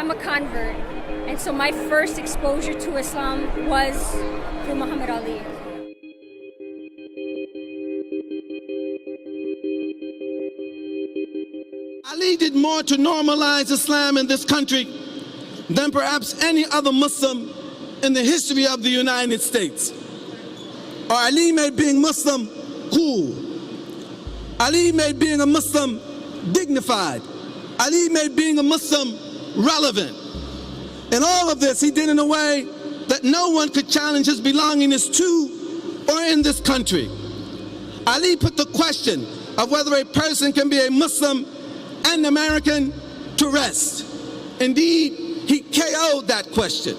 I'm a convert, and so my first exposure to Islam was through Muhammad Ali. Ali did more to normalize Islam in this country than perhaps any other Muslim in the history of the United States. Or Ali made being Muslim cool. Ali made being a Muslim dignified. Ali made being a Muslim relevant. And all of this he did in a way that no one could challenge his belongingness to or in this country. Ali put the question of whether a person can be a Muslim and American to rest. Indeed, he KO'd that question.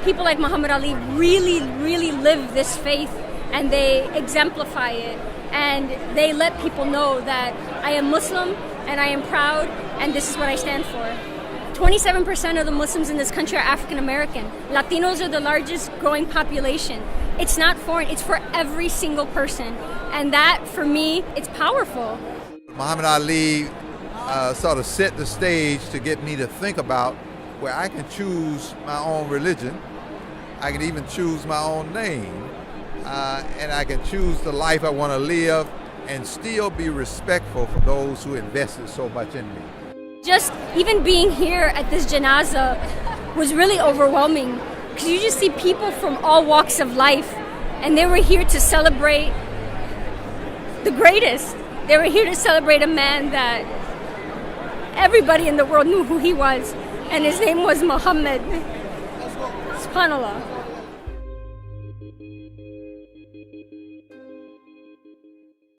People like Muhammad Ali really, really live this faith, and they exemplify it, and they let people know that I am Muslim and I am proud, and this is what I stand for. 27% of the Muslims in this country are African American. Latinos are the largest growing population. It's not foreign, it's for every single person. And that, for me, it's powerful. Muhammad Ali sort of set the stage to get me to think about where I can choose my own religion, I can even choose my own name, and I can choose the life I want to live and still be respectful for those who invested so much in me. Just even being here at this janazah was really overwhelming, because you just see people from all walks of life, and they were here to celebrate the greatest. They were here to celebrate a man that everybody in the world knew who he was, and his name was Muhammad. SubhanAllah.